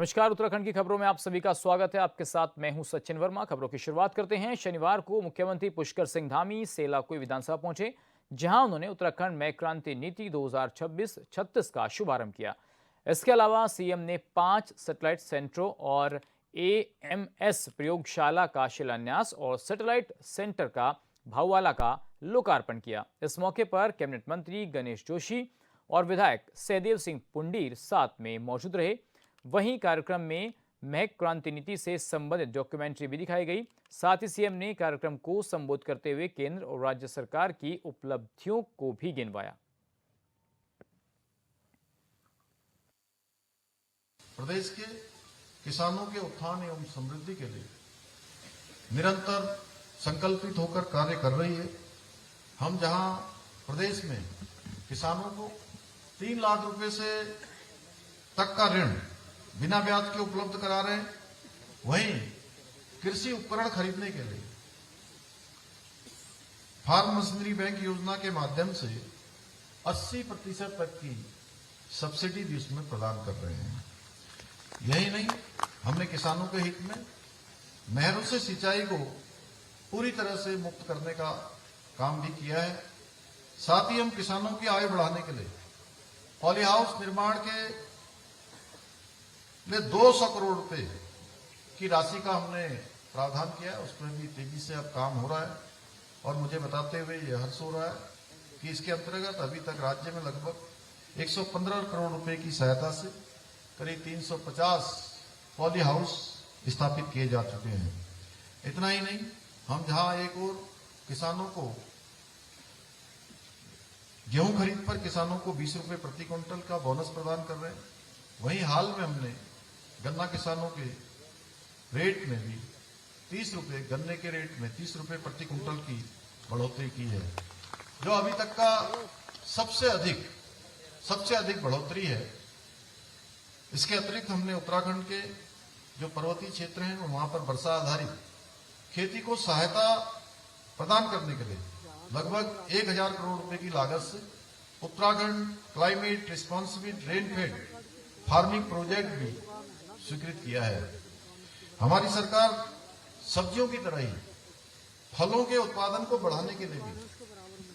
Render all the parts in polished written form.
नमस्कार। उत्तराखंड की खबरों में आप सभी का स्वागत है। आपके साथ मैं हूं सचिन वर्मा। खबरों की शुरुआत करते हैं। शनिवार को मुख्यमंत्री पुष्कर सिंह धामी सेलाकुई विधानसभा पहुंचे, जहां उन्होंने उत्तराखंड में क्रांति नीति 2026-36 का शुभारंभ किया। इसके अलावा सीएम ने 5 सैटेलाइट सेंटरों और एएमएस प्रयोगशाला का शिलान्यास और सैटेलाइट सेंटर का भाऊवाला का लोकार्पण किया। इस मौके पर कैबिनेट मंत्री गणेश जोशी और विधायक सहदेव सिंह पुंडीर साथ में मौजूद रहे। वहीं कार्यक्रम में महक क्रांति नीति से संबंधित डॉक्यूमेंट्री भी दिखाई गई। साथ ही सीएम ने कार्यक्रम को संबोधित करते हुए केंद्र और राज्य सरकार की उपलब्धियों को भी गिनवाया। प्रदेश के किसानों के उत्थान एवं समृद्धि के लिए निरंतर संकल्पित होकर कार्य कर रही है। हम जहां प्रदेश में किसानों को 3 लाख रुपए से तक का ऋण बिना ब्याज के उपलब्ध करा रहे हैं, वहीं कृषि उपकरण खरीदने के लिए फार्म मशीनरी बैंक योजना के माध्यम से 80% तक की सब्सिडी भी उसमें प्रदान कर रहे हैं। यही नहीं, हमने किसानों के हित में नहरों से सिंचाई को पूरी तरह से मुक्त करने का काम भी किया है। साथ ही हम किसानों की आय बढ़ाने के लिए पॉली हाउस निर्माण के लिए 200 करोड़ रुपए की राशि का हमने प्रावधान किया। उसमें भी तेजी से अब काम हो रहा है और मुझे बताते हुए यह हर्ष हो रहा है कि इसके अंतर्गत अभी तक राज्य में लगभग 115 करोड़ रुपए की सहायता से करीब 350 पॉली हाउस स्थापित किए जा चुके हैं। इतना ही नहीं, हम जहां एक और किसानों को गेहूं खरीद पर किसानों को 20 रुपए प्रति क्विंटल का बोनस प्रदान कर रहे हैं, वहीं हाल में हमने गन्ना किसानों के रेट में भी 30 रुपए, गन्ने के रेट में 30 रुपए प्रति क्विंटल की बढ़ोतरी की है, जो अभी तक का सबसे अधिक बढ़ोतरी है। इसके अतिरिक्त हमने उत्तराखंड के जो पर्वतीय क्षेत्र हैं वहां पर वर्षा आधारित खेती को सहायता प्रदान करने के लिए लगभग 1000 करोड़ रुपए की लागत से Uttarakhand climate responsible rainfed farming project भी स्वीकृत किया है। हमारी सरकार सब्जियों की तरह ही फलों के उत्पादन को बढ़ाने के लिए भी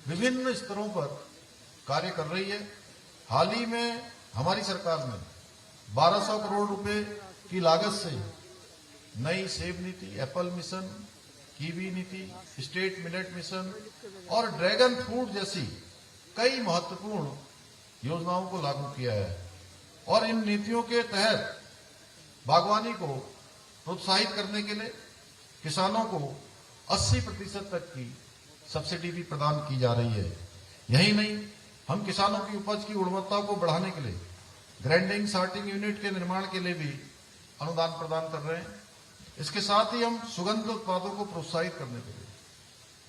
विभिन्न स्तरों पर कार्य कर रही है। हाल ही में हमारी सरकार ने 1200 करोड़ रुपए की लागत से नई सेब नीति, एप्पल मिशन, कीवी नीति, स्टेट मिलेट मिशन और ड्रैगन फ्रूट जैसी कई महत्वपूर्ण योजनाओं को लागू किया है और इन नीतियों के तहत बागवानी को प्रोत्साहित करने के लिए किसानों को 80% तक की सब्सिडी भी प्रदान की जा रही है। यही नहीं, हम किसानों की उपज की गुणवत्ता को बढ़ाने के लिए ग्राइंडिंग सॉर्टिंग यूनिट के निर्माण के लिए भी अनुदान प्रदान कर रहे हैं। इसके साथ ही हम सुगंध उत्पादों को प्रोत्साहित करने के लिए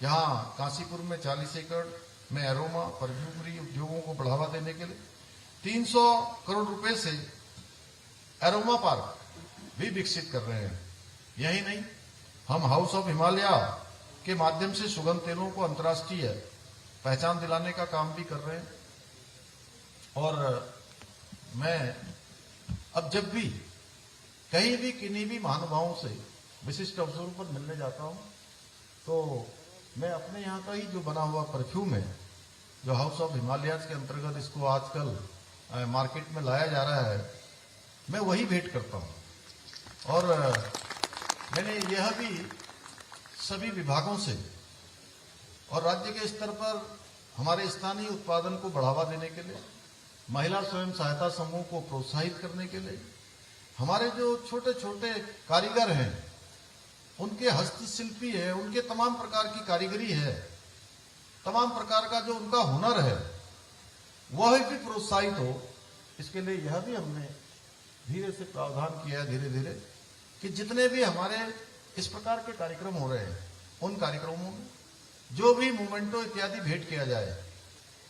यहाँ काशीपुर में 40 एकड़ में एरोमा परफ्यूमरी उद्योगों को बढ़ावा देने के लिए 300 करोड़ रुपए से एरोमा पार्क भी विकसित कर रहे हैं। यही नहीं, हम हाउस ऑफ हिमालय के माध्यम से सुगंध तेलों को अंतर्राष्ट्रीय पहचान दिलाने का काम भी कर रहे हैं। और मैं अब जब भी कहीं भी किन्हीं भी महानुभावों से विशिष्ट अवसरों पर मिलने जाता हूं, तो मैं अपने यहाँ का ही जो बना हुआ परफ्यूम है, जो हाउस ऑफ हिमालय के अंतर्गत इसको आजकल मार्केट में लाया जा रहा है, मैं वही भेंट करता हूं। और मैंने यह भी सभी विभागों से और राज्य के स्तर पर हमारे स्थानीय उत्पादन को बढ़ावा देने के लिए, महिला स्वयं सहायता समूह को प्रोत्साहित करने के लिए, हमारे जो छोटे छोटे कारीगर हैं, उनके हस्तशिल्पी है, उनके तमाम प्रकार की कारीगरी है, तमाम प्रकार का जो उनका हुनर है, वह भी प्रोत्साहित हो, इसके लिए यह भी हमने धीरे से प्रावधान किया है, धीरे धीरे, कि जितने भी हमारे इस प्रकार के कार्यक्रम हो रहे हैं, उन कार्यक्रमों में जो भी मोमेंटो इत्यादि भेंट किया जाए,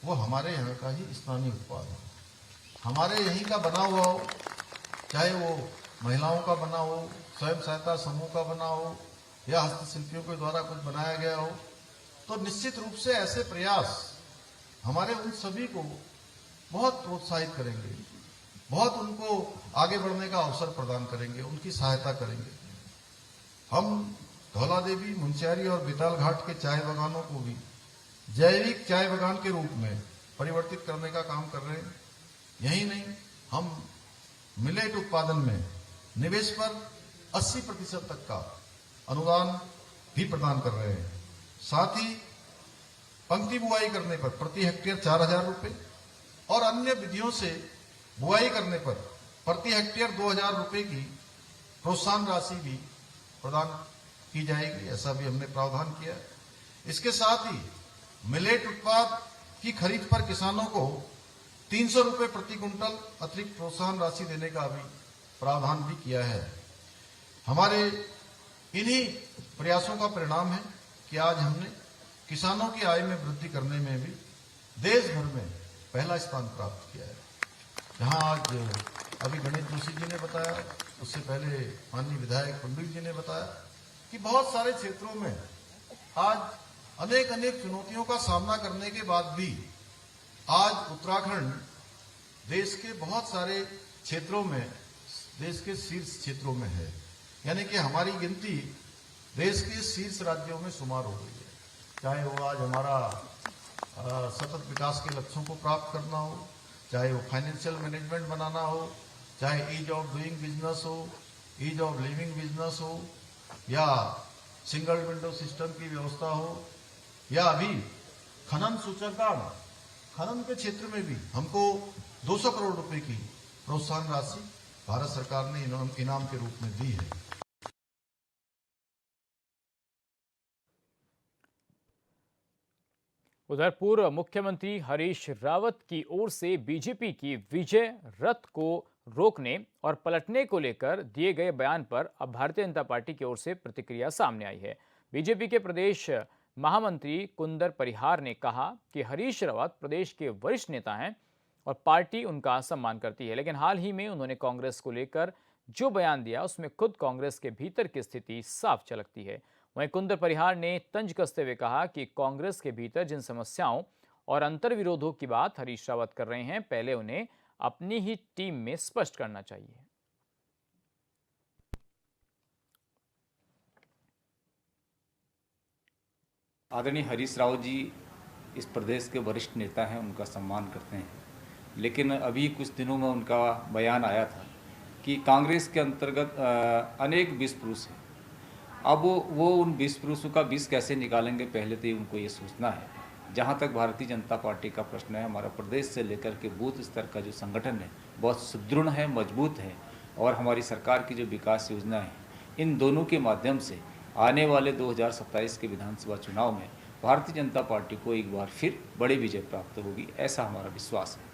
वो हमारे यहाँ का ही स्थानीय उत्पाद है, हमारे यहीं का बना हुआ हो, चाहे वो महिलाओं का बना हो, स्वयं सहायता समूह का बना हो या हस्तशिल्पियों के द्वारा कुछ बनाया गया हो। तो निश्चित रूप से ऐसे प्रयास हमारे उन सभी को बहुत प्रोत्साहित करेंगे बहुत उनको आगे बढ़ने का अवसर प्रदान करेंगे, उनकी सहायता करेंगे। हम धौला देवी, मुंशियारी और बिताल घाट के चाय बागानों को भी जैविक चाय बागान के रूप में परिवर्तित करने का काम कर रहे हैं। यही नहीं, हम मिलेट उत्पादन में निवेश पर 80% तक का अनुदान भी प्रदान कर रहे हैं। साथ ही पंक्ति बुआई करने पर प्रति हेक्टेयर 4,000 रुपए और अन्य विधियों से बुआई करने पर प्रति हेक्टेयर 2,000 रुपए की प्रोत्साहन राशि भी प्रदान की जाएगी, ऐसा भी हमने प्रावधान किया है। इसके साथ ही मिलेट उत्पाद की खरीद पर किसानों को 300 रुपए प्रति कुंटल अतिरिक्त प्रोत्साहन राशि देने का भी प्रावधान भी किया है। हमारे इन्हीं प्रयासों का परिणाम है कि आज हमने किसानों की आय में वृद्धि करने में भी देश भर में पहला स्थान प्राप्त किया है। जहां आज अभी गणेश जोशी जी ने बताया, उससे पहले माननीय विधायक पंडित जी ने बताया कि बहुत सारे क्षेत्रों में आज अनेक अनेक चुनौतियों का सामना करने के बाद भी आज उत्तराखंड देश के बहुत सारे क्षेत्रों में, देश के शीर्ष क्षेत्रों में है। यानी कि हमारी गिनती देश के शीर्ष राज्यों में शुमार हो गई है। चाहे वो आज हमारा सतत विकास के लक्ष्यों को प्राप्त करना हो, चाहे वो फाइनेंशियल मैनेजमेंट बनाना हो, चाहे ईज ऑफ डूइंग बिजनेस हो, ईज ऑफ लिविंग बिजनेस हो, या सिंगल विंडो सिस्टम की व्यवस्था हो, या अभी खनन सूचकांक, खनन के क्षेत्र में भी हमको 200 करोड़ रुपए की प्रोत्साहन राशि भारत सरकार ने इनाम के रूप में दी है। उधर पूर्व मुख्यमंत्री हरीश रावत की ओर से बीजेपी की विजय रथ को रोकने और पलटने को लेकर दिए गए बयान पर अब भारतीय जनता पार्टी की ओर से प्रतिक्रिया सामने आई है। बीजेपी के प्रदेश महामंत्री कुंदर परिहार ने कहा कि हरीश रावत प्रदेश के वरिष्ठ नेता हैं और पार्टी उनका सम्मान करती है, लेकिन हाल ही में उन्होंने कांग्रेस को लेकर जो बयान दिया उसमें खुद कांग्रेस के भीतर की स्थिति साफ झलकती है। वहीं कुंदर परिहार ने तंज कसते हुए कहा कि कांग्रेस के भीतर जिन समस्याओं और अंतर्विरोधों की बात हरीश रावत कर रहे हैं, पहले उन्हें अपनी ही टीम में स्पष्ट करना चाहिए। आदरणीय हरीश रावत जी इस प्रदेश के वरिष्ठ नेता हैं, उनका सम्मान करते हैं, लेकिन अभी कुछ दिनों में उनका बयान आया था कि कांग्रेस के अंतर्गत अनेक विष पुरुष हैं। अब वो उन विष पुरुषों का विष कैसे निकालेंगे, पहले तो उनको ये सोचना है। जहाँ तक भारतीय जनता पार्टी का प्रश्न है, हमारा प्रदेश से लेकर के बूथ स्तर का जो संगठन है बहुत सुदृढ़ है, मजबूत है, और हमारी सरकार की जो विकास योजना है, इन दोनों के माध्यम से आने वाले 2027 के विधानसभा चुनाव में भारतीय जनता पार्टी को एक बार फिर बड़ी विजय प्राप्त होगी, ऐसा हमारा विश्वास है।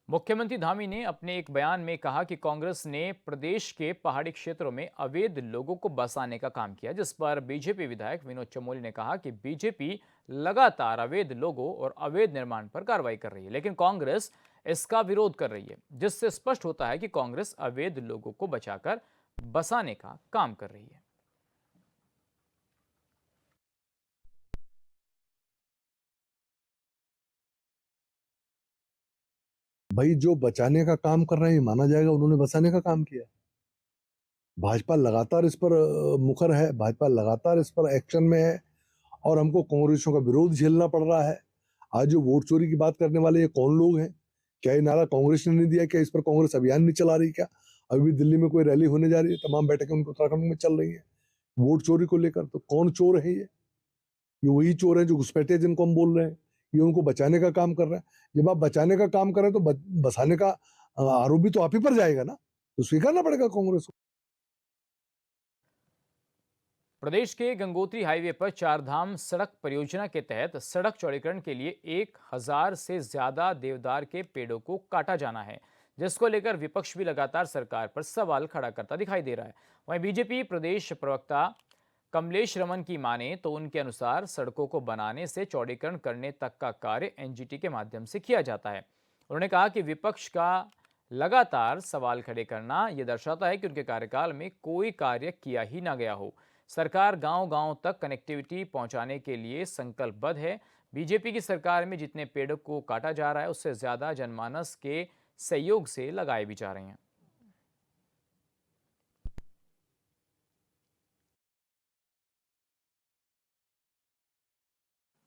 मुख्यमंत्री धामी ने अपने एक बयान में कहा कि कांग्रेस ने प्रदेश के पहाड़ी क्षेत्रों में अवैध लोगों को बसाने का काम किया, जिस पर बीजेपी विधायक विनोद चमोली ने कहा कि बीजेपी लगातार अवैध लोगों और अवैध निर्माण पर कार्रवाई कर रही है, लेकिन कांग्रेस इसका विरोध कर रही है, जिससे स्पष्ट होता है कि कांग्रेस अवैध लोगों को बचाकर बसाने का काम कर रही है। भाई जो बचाने का काम कर रहे हैं माना जाएगा, उन्होंने बचाने का काम किया। भाजपा लगातार इस पर मुखर है, भाजपा लगातार इस पर एक्शन में है और हमको कांग्रेसियों का विरोध झेलना पड़ रहा है। आज जो वोट चोरी की बात करने वाले ये कौन लोग हैं? क्या ये नारा कांग्रेस ने नहीं दिया? क्या इस पर कांग्रेस अभियान नहीं चला रही? क्या अभी भी दिल्ली में कोई रैली होने जा रही है? तमाम बैठकें उनके उत्तराखंड में चल रही है वोट चोरी को लेकर। तो कौन चोर है? ये वही चोर है जो घुसपैठे जिनको हम बोल रहे हैं। ये उनको बचाने का काम कर रहा है। जब आप बचाने का काम कर रहे हैं तो बसाने का आरोप भी तो आप ही पर जाएगा ना, तो स्वीकारना पड़ेगा कांग्रेस को। प्रदेश के गंगोत्री हाईवे पर चारधाम सड़क परियोजना के तहत सड़क चौड़ीकरण के लिए 1000 से ज्यादा देवदार के पेड़ों को काटा जाना है, जिसको लेकर विपक्ष भी लगातार सरकार पर सवाल खड़ा करता दिखाई दे रहा है। वहीं बीजेपी प्रदेश प्रवक्ता कमलेश रमन की माने तो उनके अनुसार सड़कों को बनाने से चौड़ीकरण करने तक का कार्य एनजीटी के माध्यम से किया जाता है। उन्होंने कहा कि विपक्ष का लगातार सवाल खड़े करना यह दर्शाता है कि उनके कार्यकाल में कोई कार्य किया ही ना गया हो। सरकार गांव-गांव तक कनेक्टिविटी पहुंचाने के लिए संकल्पबद्ध है। बीजेपी की सरकार में जितने पेड़ों को काटा जा रहा है, उससे ज्यादा जनमानस के सहयोग से लगाए भी जा रहे हैं।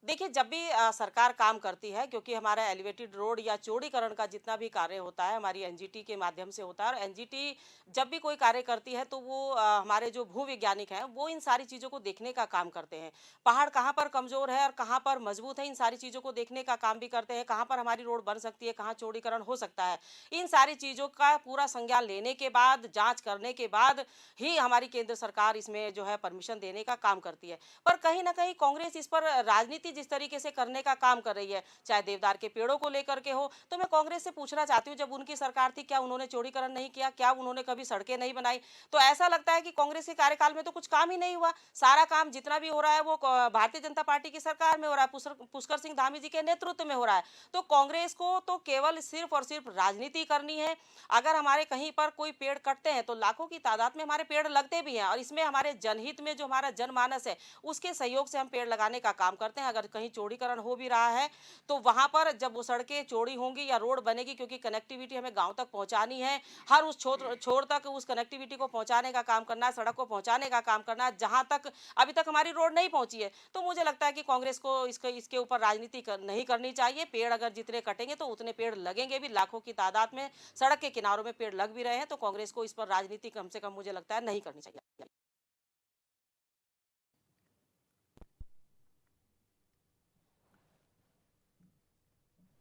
देखिए, जब भी सरकार काम करती है, क्योंकि हमारा एलिवेटेड रोड या चौड़ीकरण का जितना भी कार्य होता है हमारी एनजीटी के माध्यम से होता है, और एनजीटी जब भी कोई कार्य करती है तो वो हमारे जो भूवैज्ञानिक हैं वो इन सारी चीज़ों को देखने का काम करते हैं। पहाड़ कहाँ पर कमज़ोर है और कहाँ पर मजबूत है, इन सारी चीज़ों को देखने का काम भी करते हैं। कहाँ पर हमारी रोड बन सकती है, कहाँ चौड़ीकरण हो सकता है, इन सारी चीज़ों का पूरा संज्ञान लेने के बाद, जाँच करने के बाद ही हमारी केंद्र सरकार इसमें जो है परमिशन देने का काम करती है। पर कहीं ना कहीं कांग्रेस इस पर राजनीति जिस तरीके से करने का काम कर रही है, चाहे देवदार के पेड़ों को लेकर के हो, तो मैं कांग्रेस से पूछना चाहती हूँ, जब उनकी सरकार थी क्या उन्होंने चौड़ीकरण नहीं किया, क्या उन्होंने कभी सड़कें नहीं बनाई? तो ऐसा लगता है कि कांग्रेस के कार्यकाल में तो कुछ काम ही नहीं हुआ। सारा काम जितना भी हो रहा है वो भारतीय जनता पार्टी की सरकार में हो रहा है, पुष्कर सिंह धामी जी के नेतृत्व में हो रहा है। तो कांग्रेस को तो केवल सिर्फ और सिर्फ राजनीति करनी है। अगर हमारे कहीं पर कोई पेड़ कटते हैं तो लाखों की तादाद में हमारे पेड़ लगते भी हैं, और इसमें हमारे जनहित में जो हमारा जनमानस है उसके सहयोग से हम पेड़ लगाने का काम करते हैं। अगर कहीं चौड़ीकरण हो भी रहा है तो वहां पर जब वो सड़कें चौड़ी होंगी या रोड बनेगी, क्योंकि कनेक्टिविटी हमें गांव तक पहुंचानी है, हर उस छोर तक उस कनेक्टिविटी को पहुंचाने का काम करना है, सड़क को पहुंचाने का काम करना है जहां तक अभी तक हमारी रोड नहीं पहुंची है। तो मुझे लगता है कि कांग्रेस को इसके ऊपर राजनीति नहीं करनी चाहिए। पेड़ अगर जितने कटेंगे तो उतने पेड़ लगेंगे भी, लाखों की तादाद में सड़क के किनारों में पेड़ लग भी रहे हैं। तो कांग्रेस को इस पर राजनीति कम से कम मुझे लगता है नहीं करनी चाहिए।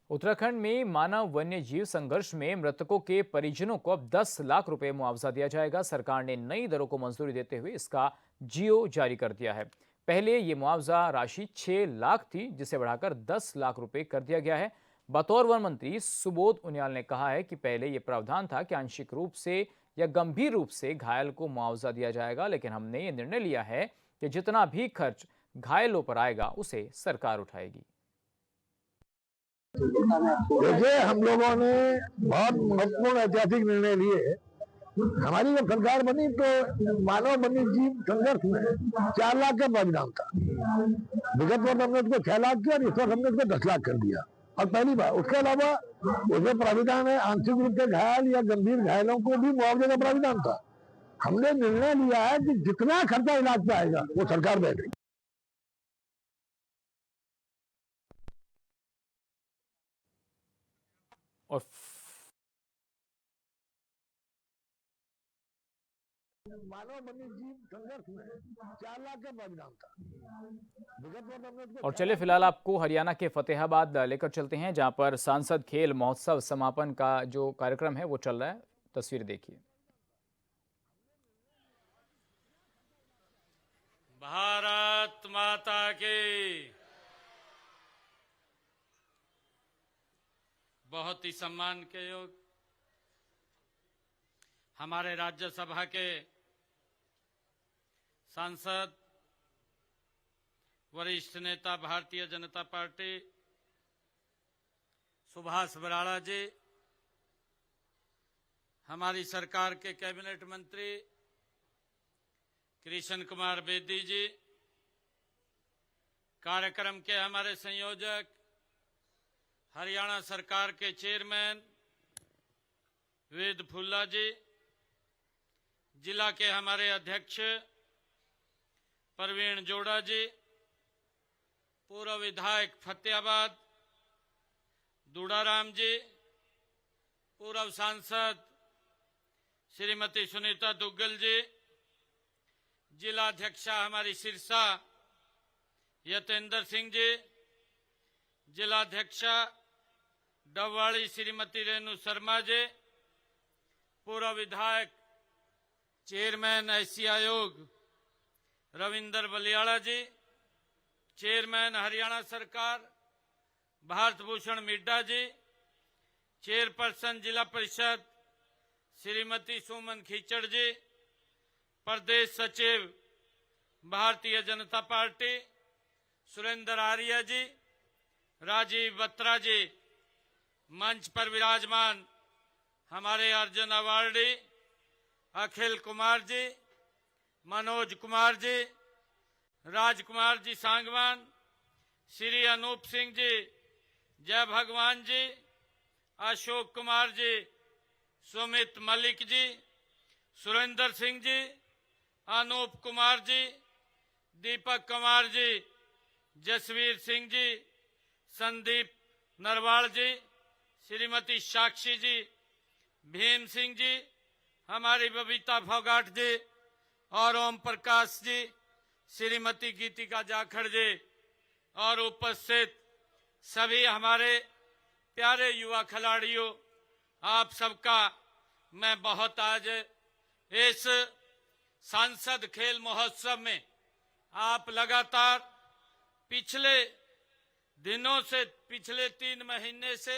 उत्तराखंड में मानव वन्य जीव संघर्ष में मृतकों के परिजनों को अब 10 लाख रुपए मुआवजा दिया जाएगा। सरकार ने नई दरों को मंजूरी देते हुए इसका जीओ जारी कर दिया है। पहले ये मुआवजा राशि 6 लाख थी, जिसे बढ़ाकर 10 लाख रुपए कर दिया गया है। बतौर वन मंत्री सुबोध उनियाल ने कहा है कि पहले ये प्रावधान था कि आंशिक रूप से या गंभीर रूप से घायल को मुआवजा दिया जाएगा, लेकिन हमने ये निर्णय लिया है कि जितना भी खर्च घायलों पर आएगा उसे सरकार उठाएगी। देखिए, हम लोगों ने बहुत महत्वपूर्ण ऐतिहासिक निर्णय लिए। हमारी जब सरकार बनी तो मानव वन्य जीव संघर्ष में 4 लाख का प्रावधान था। विगत वर्ष हमने उसको 6 लाख किया और इस वर्ष हमने उसको 10 लाख कर दिया, और पहली बार। उसके अलावा उसमें प्रावधान है आंशिक रूप से घायल या गंभीर घायलों को भी मुआवजे का प्रावधान था। हमने निर्णय लिया है कि जितना खर्चा इलाज पे आएगा वो सरकार देगी। और मानव वन्य जीव संघर्ष में 4 लाख का प्रावधान था। और चलिए फिलहाल आपको हरियाणा के फतेहाबाद लेकर चलते हैं, जहां पर सांसद खेल महोत्सव समापन का जो कार्यक्रम है वो चल रहा है। तस्वीर देखिए। भारत माता की। बहुत ही सम्मान के योग हमारे राज्यसभा के सांसद, वरिष्ठ नेता भारतीय जनता पार्टी सुभाष बराड़ा जी, हमारी सरकार के कैबिनेट मंत्री कृष्ण कुमार बेदी जी, कार्यक्रम के हमारे संयोजक, हरियाणा सरकार के चेयरमैन वेद फुल्ला जी, जिला के हमारे अध्यक्ष प्रवीण जोड़ा जी, पूर्व विधायक फतेहाबाद दूडाराम जी, पूर्व सांसद श्रीमती सुनीता दुग्गल जी, जिला अध्यक्षा हमारी सिरसा यतेंद्र सिंह जी, जिला अध्यक्षा डबवाड़ी श्रीमती रेणु शर्मा जी, पूर्व विधायक चेयरमैन ऐसी आयोग रविंदर बलियाड़ा जी, चेयरमैन हरियाणा सरकार भारत भूषण मिड्डा जी, चेयरपर्सन जिला परिषद श्रीमती सुमन खीचड़ जी, प्रदेश सचिव भारतीय जनता पार्टी सुरेंद्र आर्य जी, राजीव बत्रा जी, मंच पर विराजमान हमारे अर्जुन अवार्डी अखिल कुमार जी, मनोज कुमार जी, राजकुमार जी सांगवान, श्री अनूप सिंह जी, जय भगवान जी, अशोक कुमार जी, सुमित मलिक जी, सुरेंद्र सिंह जी, अनूप कुमार जी, दीपक कुमार जी, जसवीर सिंह जी, संदीप नरवाल जी, श्रीमती साक्षी जी, भीम सिंह जी, हमारी बबीता फोगाट जी और ओम प्रकाश जी, श्रीमती गीतिका जाखड़ जी और उपस्थित सभी हमारे प्यारे युवा खिलाड़ियों, आप सबका मैं बहुत आज इस सांसद खेल महोत्सव में आप लगातार पिछले दिनों से, पिछले 3 महीने से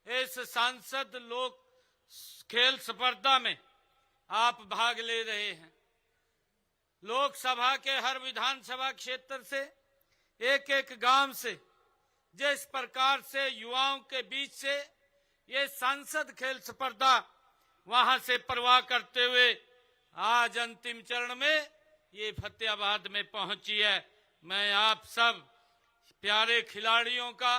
इस सांसद लोक खेल स्पर्धा में आप भाग ले रहे हैं। लोकसभा के हर विधानसभा क्षेत्र से एक एक गांव से जिस प्रकार से युवाओं के बीच से ये सांसद खेल स्पर्धा वहां से परवाह करते हुए आज अंतिम चरण में ये फतेहाबाद में पहुंची है। मैं आप सब प्यारे खिलाड़ियों का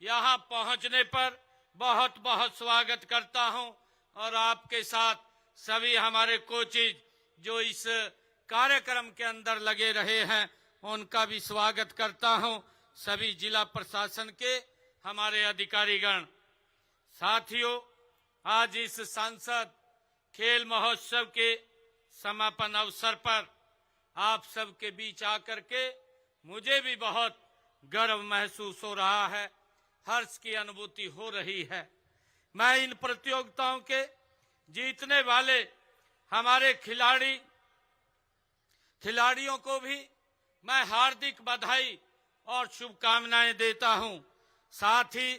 यहां पहुंचने पर बहुत बहुत स्वागत करता हूं और आपके साथ सभी हमारे कोचेज जो इस कार्यक्रम के अंदर लगे रहे हैं उनका भी स्वागत करता हूं। सभी जिला प्रशासन के हमारे अधिकारीगण, साथियों, आज इस सांसद खेल महोत्सव के समापन अवसर पर आप सबके बीच आकर के मुझे भी बहुत गर्व महसूस हो रहा है, हर्ष की अनुभूति हो रही है। मैं इन प्रतियोगिताओं के जीतने वाले हमारे खिलाड़ियों को भी मैं हार्दिक बधाई और शुभकामनाएं देता हूं। साथ ही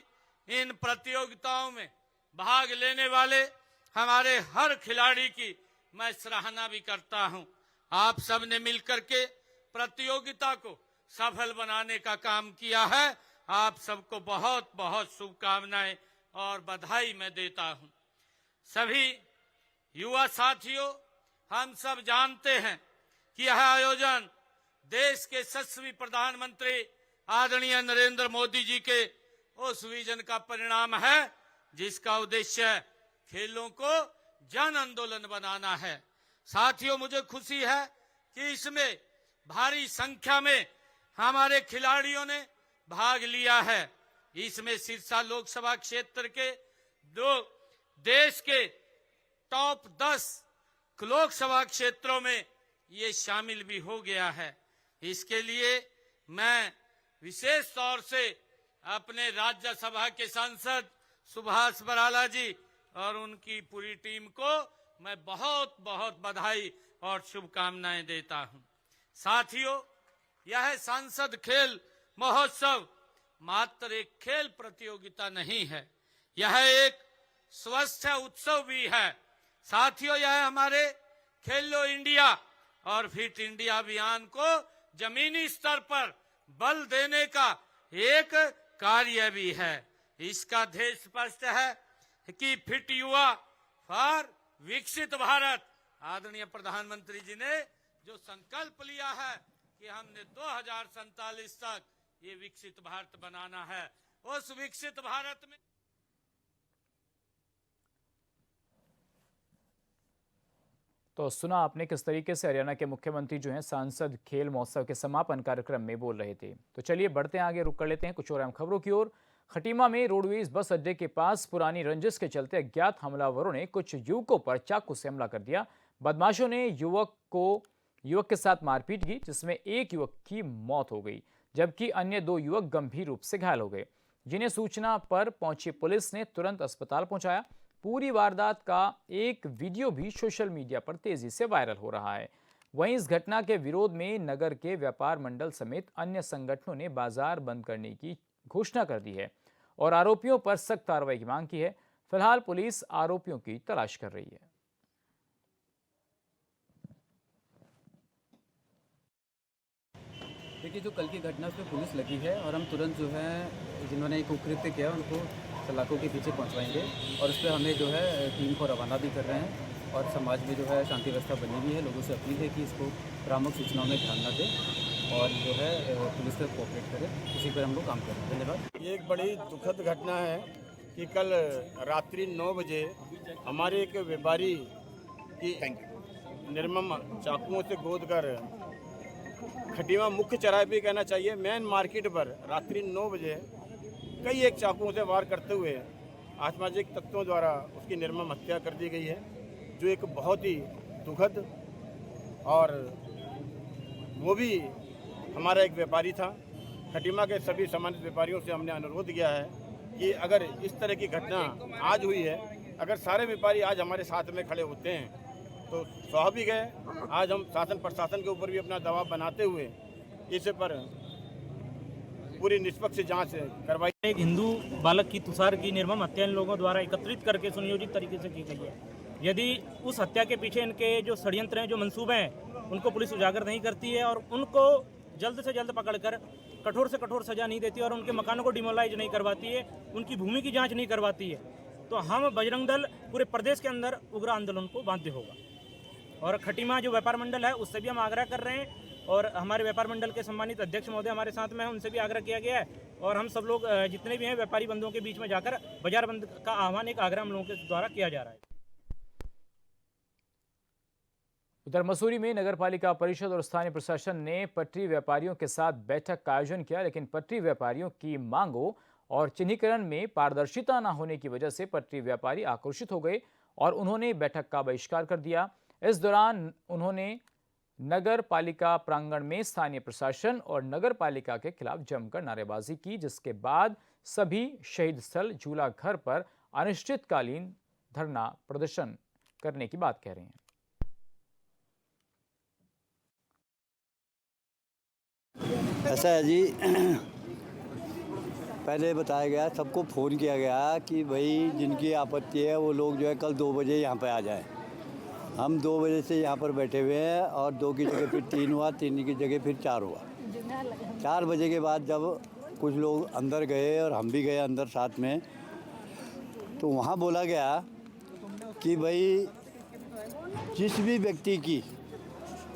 इन प्रतियोगिताओं में भाग लेने वाले हमारे हर खिलाड़ी की मैं सराहना भी करता हूं। आप सब ने मिलकर के प्रतियोगिता को सफल बनाने का काम किया है। आप सबको बहुत बहुत शुभकामनाएं और बधाई मैं देता हूं। सभी युवा साथियों, हम सब जानते हैं कि यह आयोजन देश के यशस्वी प्रधानमंत्री आदरणीय नरेंद्र मोदी जी के उस विजन का परिणाम है जिसका उद्देश्य खेलों को जन आंदोलन बनाना है। साथियों, मुझे खुशी है कि इसमें भारी संख्या में हमारे खिलाड़ियों ने भाग लिया है। इसमें सिरसा लोकसभा क्षेत्र के देश के टॉप 10 लोकसभा क्षेत्रों में ये शामिल भी हो गया है। इसके लिए मैं विशेष तौर से अपने राज्यसभा के सांसद सुभाष बराला जी और उनकी पूरी टीम को मैं बहुत बहुत बधाई और शुभकामनाएं देता हूं। साथियों, यह सांसद खेल महोत्सव मात्र एक खेल प्रतियोगिता नहीं है, यह एक स्वस्थ उत्सव भी है। साथियों, यह हमारे खेलो इंडिया और फिट इंडिया अभियान को जमीनी स्तर पर बल देने का एक कार्य भी है। इसका ध्येय स्पष्ट है कि फिट युवा फॉर विकसित भारत। आदरणीय प्रधानमंत्री जी ने जो संकल्प लिया है कि हमने 2047 तक ये विकसित भारत बनाना है, उस विकसित भारत में तो सुना आपने किस तरीके से हरियाणा के मुख्यमंत्री जो हैं सांसद खेल महोत्सव के समापन कार्यक्रम में बोल रहे थे। तो चलिए बढ़ते हैं आगे, रुक कर लेते हैं कुछ और अहम खबरों की ओर। खटीमा में रोडवेज बस अड्डे के पास पुरानी रंजिश के चलते अज्ञात हमलावरों ने कुछ युवकों पर चाकू से हमला कर दिया। बदमाशों ने युवक के साथ मारपीट की, जिसमें एक युवक की मौत हो गई जबकि अन्य 2 युवक गंभीर रूप से घायल हो गए, जिन्हें सूचना पर पहुंची पुलिस ने तुरंत अस्पताल पहुंचाया। पूरी वारदात का एक वीडियो भी सोशल मीडिया पर तेजी से वायरल हो रहा है। वहीं इस घटना के विरोध में नगर के व्यापार मंडल समेत अन्य संगठनों ने बाजार बंद करने की घोषणा कर दी है और आरोपियों पर सख्त कार्रवाई की मांग की है। फिलहाल पुलिस आरोपियों की तलाश कर रही है। देखिए, जो कल की घटना उस पर पुलिस लगी है और हम तुरंत जो है जिन्होंने एक कुकृत्य किया उनको सलाखों के पीछे पहुंचवाएंगे और उस पर हमें जो है टीम को रवाना भी कर रहे हैं और समाज में जो है शांति व्यवस्था बनी हुई है। लोगों से अपील है कि इसको भ्रामक सूचनाओं में ध्यान न दें और जो है पुलिस से कोऑपरेट करें। उसी पर हम लोग काम कर रहे हैं। धन्यवाद। ये एक बड़ी दुखद घटना है कि कल रात्रि 9 बजे हमारे एक व्यापारी की निर्मम चाकुओं से गोद कर खटीमा मुख्य चौराहे पे कहना चाहिए मेन मार्केट पर रात्रि 9 बजे कई एक चाकुओं से वार करते हुए असामाजिक तत्वों द्वारा उसकी निर्मम हत्या कर दी गई है, जो एक बहुत ही दुखद और वो भी हमारा एक व्यापारी था। खटीमा के सभी सम्मानित व्यापारियों से हमने अनुरोध किया है कि अगर इस तरह की घटना आज हुई है, अगर सारे व्यापारी आज हमारे साथ में खड़े होते हैं तो स्वाभाविक है आज हम शासन प्रशासन के ऊपर भी अपना दबाव बनाते हुए इस पर पूरी निष्पक्ष जांच करवाई। एक हिंदू बालक की तुषार की निर्मम हत्या इन लोगों द्वारा एकत्रित करके सुनियोजित तरीके से की गई है। यदि उस हत्या के पीछे इनके जो षड्यंत्र हैं, जो मंसूबे हैं, उनको पुलिस उजागर नहीं करती है और उनको जल्द से जल्द पकड़कर कठोर से कठोर सजा नहीं देती और उनके मकानों को डिमोलाइज नहीं करवाती है, उनकी भूमि की जांच नहीं करवाती है, तो हम बजरंग दल पूरे प्रदेश के अंदर उग्र आंदोलन को बाध्य होगा। और खटीमा जो व्यापार मंडल है उससे भी हम आग्रह कर रहे हैं और हमारे व्यापार मंडल के सम्मानित अध्यक्ष महोदय हमारे साथ में हैं, उनसे भी आग्रह किया गया है और हम सब लोग जितने भी हैं व्यापारी बंधुओं के बीच में जाकर बाजार बंद का आह्वान एक आग्रह हम लोगों के द्वारा किया जा रहा है। उधर मसूरी में नगर पालिका परिषद और स्थानीय प्रशासन ने पटरी व्यापारियों के साथ बैठक का आयोजन किया, लेकिन पटरी व्यापारियों की मांगों और चिन्हीकरण में पारदर्शिता न होने की वजह से पटरी व्यापारी आक्रोशित हो गए और उन्होंने बैठक का बहिष्कार कर दिया। इस दौरान उन्होंने नगर पालिका प्रांगण में स्थानीय प्रशासन और नगर पालिका के खिलाफ जमकर नारेबाजी की, जिसके बाद सभी शहीद स्थल झूला घर पर अनिश्चितकालीन धरना प्रदर्शन करने की बात कह रहे हैं। ऐसा है जी, पहले बताया गया, सबको फ़ोन किया गया कि भाई जिनकी आपत्ति है वो लोग जो है कल 2 बजे यहाँ पे आ जाएं। हम 2 बजे से यहाँ पर बैठे हुए हैं और 2 की जगह फिर 3 हुआ, 3 की जगह फिर 4 हुआ। 4 बजे के बाद जब कुछ लोग अंदर गए और हम भी गए अंदर साथ में, तो वहाँ बोला गया कि भाई जिस भी व्यक्ति की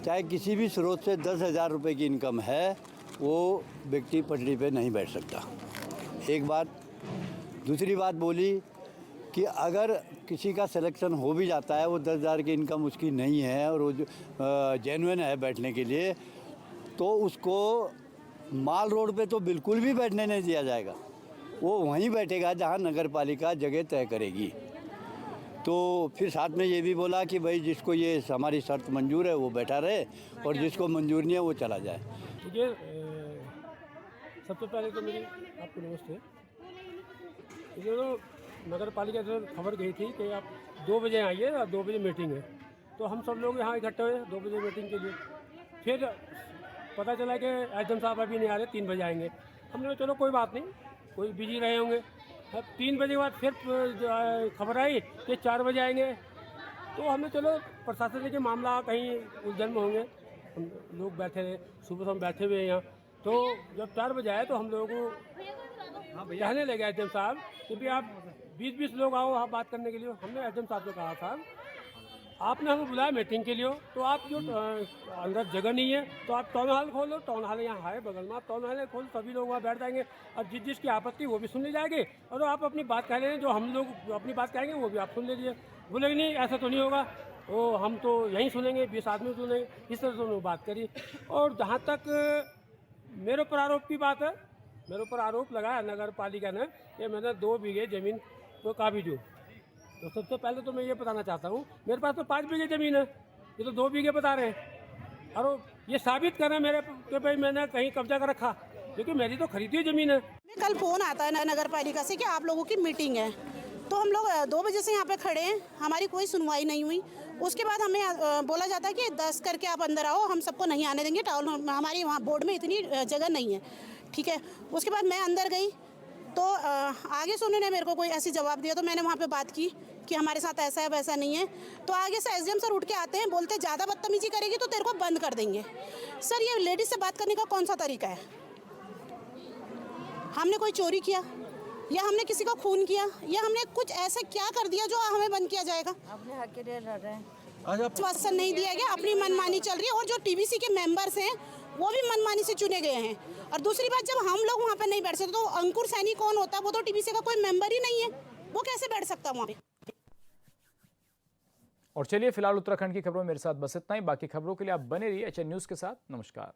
चाहे किसी भी स्रोत से 10,000 रुपये की इनकम है वो व्यक्ति पटरी पे नहीं बैठ सकता। एक बात। दूसरी बात बोली कि अगर किसी का सिलेक्शन हो भी जाता है, वो 10,000 की इनकम उसकी नहीं है और वो जो जेन्युइन है बैठने के लिए, तो उसको माल रोड पे तो बिल्कुल भी बैठने नहीं दिया जाएगा। वो वहीं बैठेगा जहां नगर पालिका जगह तय करेगी। तो फिर साथ में ये भी बोला कि भाई जिसको ये हमारी शर्त मंजूर है वो बैठा रहे और जिसको मंजूर नहीं है वो चला जाए। देखिए, सबसे पहले तो मेरी आपको नमस्ते। ये तो नगर पालिका से खबर गई थी कि आप 2 बजे आइए और 2 बजे मीटिंग है, तो हम सब लोग यहाँ इकट्ठे हुए 2 बजे मीटिंग के लिए। फिर पता चला कि एसडीएम साहब अभी नहीं आ रहे, 3 बजे आएंगे। हमने कहा चलो कोई बात नहीं, कोई बिजी रहे होंगे। अब 3 बजे के बाद फिर खबर आई कि 4 बजे आएंगे, तो हमने चलो प्रशासन के मामला कहीं उलझन में होंगे। हम लोग बैठे रहे, सुबह से हम बैठे हुए हैं यहाँ। तो जब 4 बजे आए तो हम लोगों को कहने लगे एसडीएम साहब कि भाई आप 20-20 लोग आओ आप बात करने के लिए। हमने एसडीएम साहब से कहा साहब आपने हमें बुलाया मीटिंग के लिए, तो आप जो अंदर जगह नहीं है तो आप टाउन हॉल खोलो। टाउन हॉल यहाँ है बगल में, आप टाउन हॉल खोल, सभी लोग वहाँ बैठ जाएंगे और जिसकी आपत्ति वो भी सुन ली जाएगी और आप अपनी बात कह लेंगे, जो हम लोग अपनी बात कहेंगे वो भी आप सुन लीजिए। बोले नहीं ऐसा तो नहीं होगा, वो हम तो यहीं सुनेंगे, 20 आदमी सुनेंगे। इस तरह से उन्होंने बात करी। और जहाँ तक मेरे ऊपर आरोप की बात है, मेरे ऊपर आरोप लगाया नगर पालिका ने कि मैंने 2 बीघे ज़मीन को काबिज हूँ। तो सबसे पहले तो मैं ये बताना चाहता हूँ मेरे पास तो 5 बीघे ज़मीन है, ये तो 2 बीघे बता रहे हैं और ये साबित करें मेरे कि भाई मैंने कहीं कब्जा कर रखा, क्योंकि मेरी तो खरीदी हुई ज़मीन है। कल फ़ोन आता है नगर पालिका से कि आप लोगों की मीटिंग है, तो हम लोग 2 बजे से यहाँ पे खड़े हैं, हमारी कोई सुनवाई नहीं हुई। उसके बाद हमें बोला जाता है कि 10 करके आप अंदर आओ, हम सबको नहीं आने देंगे, टाउन हमारी वहाँ बोर्ड में इतनी जगह नहीं है, ठीक है। उसके बाद मैं अंदर गई तो आगे से उन्होंने मेरे को कोई ऐसी जवाब दिया, तो मैंने वहाँ पे बात की कि हमारे साथ ऐसा है वैसा नहीं है। तो आगे से एसडीएम सर उठ के आते हैं, बोलते ज़्यादा बदतमीजी करेगी तो तेरे को बंद कर देंगे। सर ये लेडीज़ से बात करने का कौन सा तरीका है? हमने कोई चोरी किया, या हमने किसी का खून किया या हमने कुछ ऐसा क्या कर दिया जो हमें बंद किया जाएगा? अपने हक के लिए लड़ रहे हैं। आश्वासन नहीं दिया गया, अपनी मनमानी चल रही है और जो टीबीसी के मेंबर्स हैं वो भी मनमानी से चुने गए हैं। और दूसरी बात, जब हम लोग वहाँ पे नहीं बैठ सकते तो अंकुर सैनी कौन होता है? वो तो टीबीसी का कोई मेंबर ही नहीं है, वो कैसे बैठ सकता वहाँ पे? और चलिए फिलहाल उत्तराखंड की खबरों में मेरे साथ बस इतना ही। बाकी खबरों के लिए आप बने रहिए HN न्यूज़ के साथ। नमस्कार।